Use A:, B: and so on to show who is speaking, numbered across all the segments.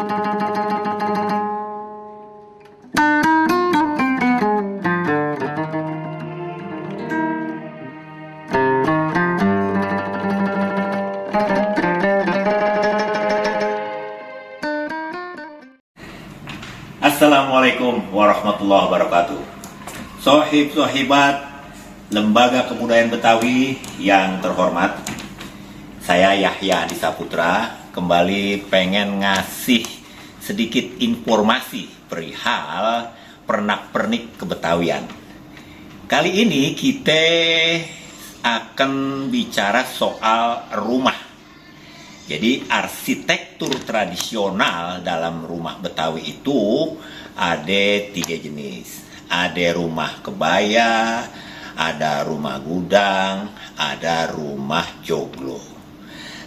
A: Assalamualaikum warahmatullahi wabarakatuh. Sohib-sohibat Lembaga Kebudayaan Betawi yang terhormat, saya Yahya Adi Saputra kembali pengen ngasih sedikit informasi perihal pernak-pernik kebetawian. Kali ini kita akan bicara soal rumah. Jadi arsitektur tradisional dalam rumah Betawi itu ada 3 jenis. Ada rumah kebaya, ada rumah gudang, ada rumah joglo.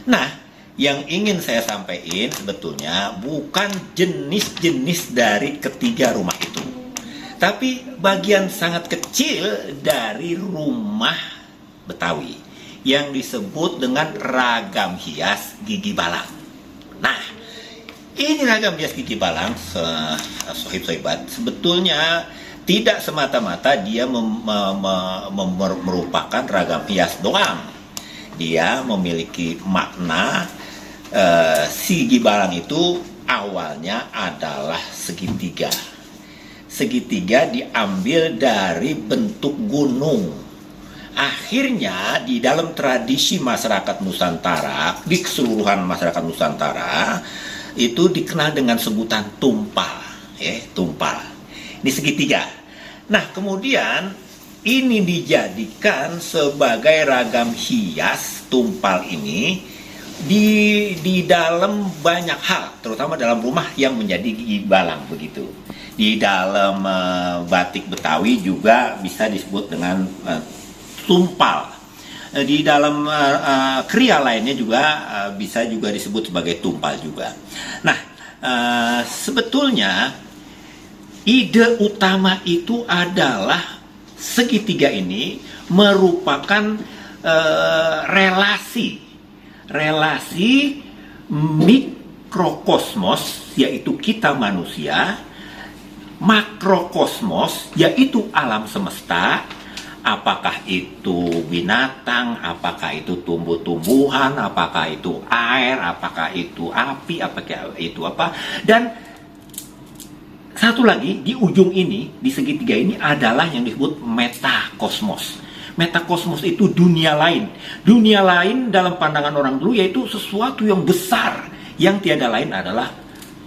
A: Nah, yang ingin saya sampaikan sebetulnya bukan jenis-jenis dari ketiga rumah itu, tapi bagian sangat kecil dari rumah Betawi yang disebut dengan ragam hias gigi balang. Nah, ini ragam hias gigi balang, sohib-sohibat, sebetulnya tidak semata-mata dia merupakan ragam hias doang. Dia memiliki makna. Si gigi balang itu awalnya adalah segitiga. Segitiga diambil dari bentuk gunung. Akhirnya di dalam tradisi masyarakat Nusantara, di keseluruhan masyarakat Nusantara itu dikenal dengan sebutan tumpal, tumpal. Ini segitiga. Nah, kemudian ini dijadikan sebagai ragam hias tumpal ini di dalam banyak hal, terutama dalam rumah yang menjadi gigi balang begitu. Di dalam batik Betawi juga bisa disebut dengan tumpal. Di dalam kriya lainnya juga bisa juga disebut sebagai tumpal juga. Nah, sebetulnya ide utama itu adalah segitiga ini merupakan relasi mikrokosmos, yaitu kita manusia, makrokosmos, yaitu alam semesta. Apakah itu binatang, apakah itu tumbuh-tumbuhan, apakah itu air, apakah itu api, apakah itu apa. Dan satu lagi di ujung ini, di segitiga ini adalah yang disebut metakosmos. Metakosmos itu dunia lain. Dunia lain dalam pandangan orang dulu yaitu sesuatu yang besar, yang tiada lain adalah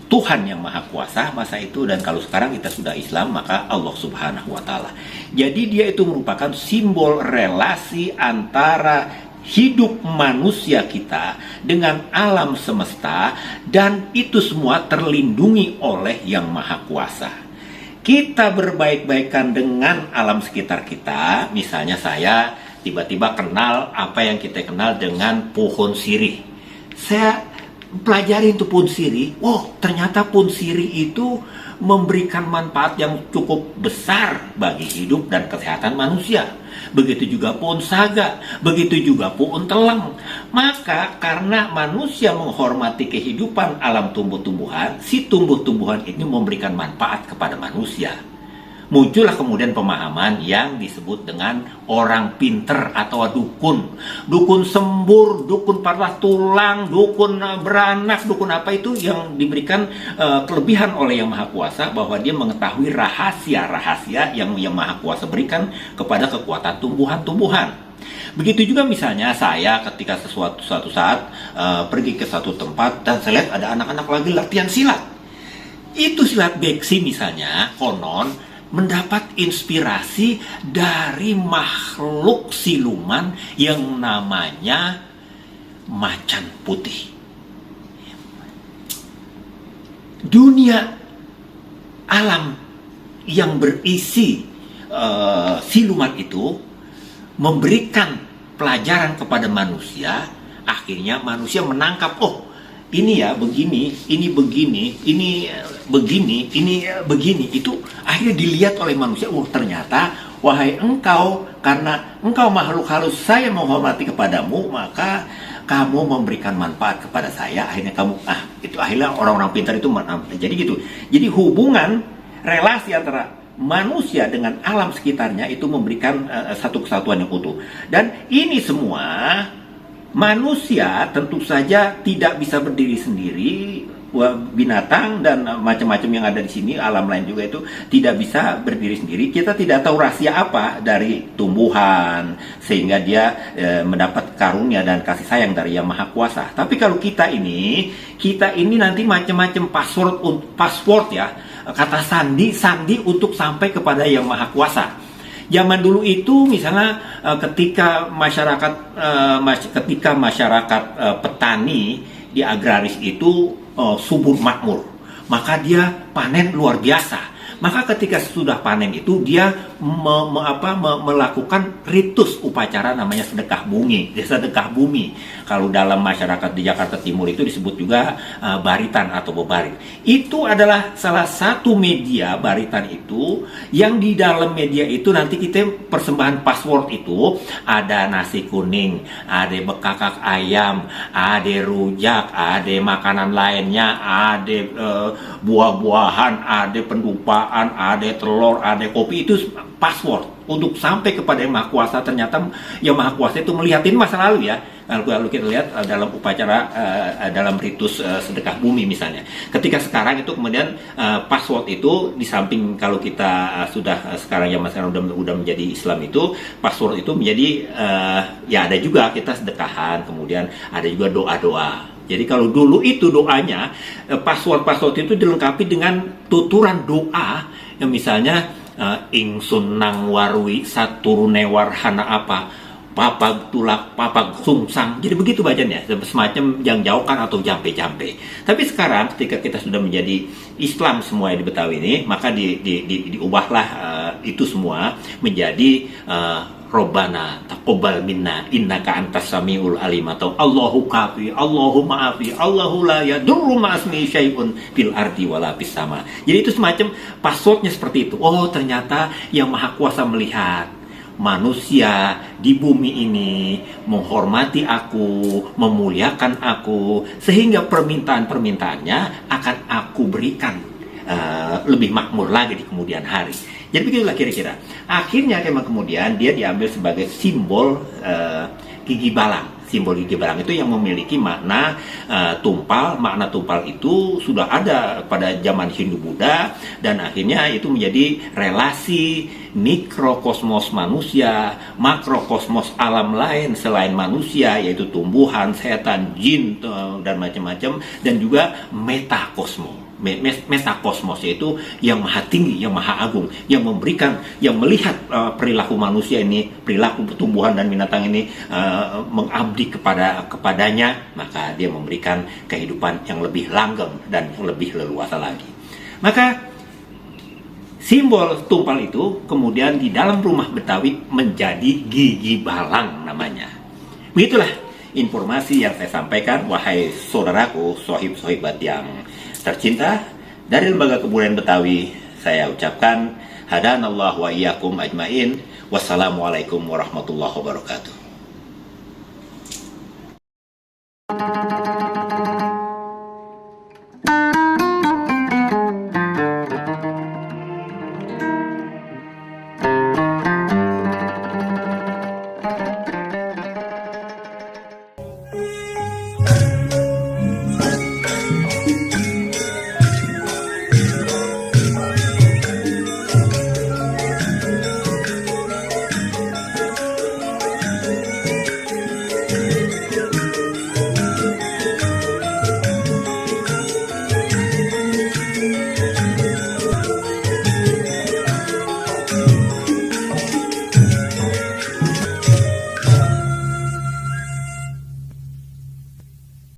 A: Tuhan yang Maha Kuasa masa itu, dan kalau sekarang kita sudah Islam maka Allah Subhanahu wa Ta'ala. Jadi dia itu merupakan simbol relasi antara hidup manusia kita dengan alam semesta, dan itu semua terlindungi oleh Yang Maha Kuasa. Kita berbaik-baikan dengan alam sekitar kita. Misalnya saya tiba-tiba kenal apa yang kita kenal dengan pohon sirih. Saya pelajari itu pohon sirih. Ternyata pohon sirih itu memberikan manfaat yang cukup besar bagi hidup dan kesehatan manusia. Begitu juga pohon saga, begitu juga pohon telang. Maka karena manusia menghormati kehidupan alam tumbuh-tumbuhan, si tumbuh-tumbuhan ini memberikan manfaat kepada manusia. Muncullah kemudian pemahaman yang disebut dengan orang pinter atau dukun. Dukun sembur, dukun patah tulang, dukun beranak, dukun apa itu yang diberikan kelebihan oleh Yang Maha Kuasa, bahwa dia mengetahui rahasia-rahasia yang Yang Maha Kuasa berikan kepada kekuatan tumbuhan-tumbuhan. Begitu juga misalnya saya ketika suatu saat pergi ke satu tempat dan saya lihat ada anak-anak lagi latihan silat. Itu silat beksi misalnya, konon mendapat inspirasi dari makhluk siluman yang namanya macan putih. Dunia alam yang berisi siluman itu memberikan pelajaran kepada manusia. Akhirnya manusia menangkap, ini ya begini, ini begini, ini begini, ini begini. Itu akhirnya dilihat oleh manusia. Ternyata wahai engkau, karena engkau makhluk halus, saya menghormati kepadamu, maka kamu memberikan manfaat kepada saya, akhirnya kamu, itu akhirnya orang-orang pintar itu, jadi gitu. Jadi hubungan relasi antara manusia dengan alam sekitarnya itu memberikan satu kesatuan yang utuh. Dan ini semua manusia tentu saja tidak bisa berdiri sendiri. Binatang dan macam-macam yang ada di sini, alam lain juga itu tidak bisa berdiri sendiri. Kita tidak tahu rahasia apa dari tumbuhan sehingga dia mendapat karunia dan kasih sayang dari Yang Maha Kuasa. Tapi kalau kita ini nanti macam-macam password ya, kata sandi untuk sampai kepada Yang Maha Kuasa. Zaman dulu itu misalnya ketika masyarakat petani di agraris itu subur makmur, maka dia panen luar biasa. Maka ketika sudah panen itu dia melakukan ritus upacara namanya sedekah bumi. Sedekah bumi. Kalau dalam masyarakat di Jakarta Timur itu disebut juga baritan atau bebarit. Itu adalah salah satu media baritan itu yang di dalam media itu nanti kita persembahan password itu ada nasi kuning, ada bekakak ayam, ada rujak, ada makanan lainnya, ada buah-buahan, ada pendupaan, ada telur, ada kopi. Itu password untuk sampai kepada Yang Maha Kuasa. Ternyata Yang Maha Kuasa itu melihatin masa lalu ya. Kalau kita lihat dalam upacara, dalam ritus sedekah bumi misalnya. Ketika sekarang itu kemudian password itu di samping kalau kita sudah sekarang zaman sekarang udah menjadi Islam itu, password itu menjadi ya ada juga kita sedekahan, kemudian ada juga doa-doa. Jadi kalau dulu itu doanya, password itu dilengkapi dengan tuturan doa yang misalnya ingsun nang warwi saturune warhana apa, papa tulak, papa sungsang. Jadi begitu bacanya, semacam yang jauhkan atau jampe-jampe. Tapi sekarang ketika kita sudah menjadi Islam semua di Betawi ini, maka diubahlah itu semua menjadi Robbana taqabbal minna innaka antas samiul alim, atau Allahu kafi, Allahu maafi, Allahu la yadurru ma'asmi syai'un fil ardi wala fis sama. Jadi itu semacam passwordnya seperti itu. Oh, ternyata Yang Maha Kuasa melihat manusia di bumi ini menghormati aku, memuliakan aku, sehingga permintaan-permintaannya akan aku berikan lebih makmur lagi di kemudian hari. Jadi begitulah kira-kira. Akhirnya memang kemudian dia diambil sebagai simbol gigi balang. Simbol gigi balang itu yang memiliki makna tumpal. Makna tumpal itu sudah ada pada zaman Hindu-Buddha, dan akhirnya itu menjadi relasi mikrokosmos manusia, makrokosmos alam lain selain manusia, yaitu tumbuhan, setan, jin, dan macam-macam, dan juga metakosmos. Metakosmos yaitu yang maha tinggi, yang maha agung, yang memberikan, yang melihat perilaku manusia ini, perilaku tumbuhan dan binatang ini mengabdi kepadanya, maka dia memberikan kehidupan yang lebih langgeng dan yang lebih leluasa lagi. Maka simbol tumpal itu kemudian di dalam rumah Betawi menjadi gigi balang namanya. Begitulah informasi yang saya sampaikan, wahai saudaraku, sohib-sohibat yang tercinta. Dari Lembaga Kebudayaan Betawi, saya ucapkan hadanallahu wa iyyakum ajmain. Wassalamualaikum warahmatullahi wabarakatuh.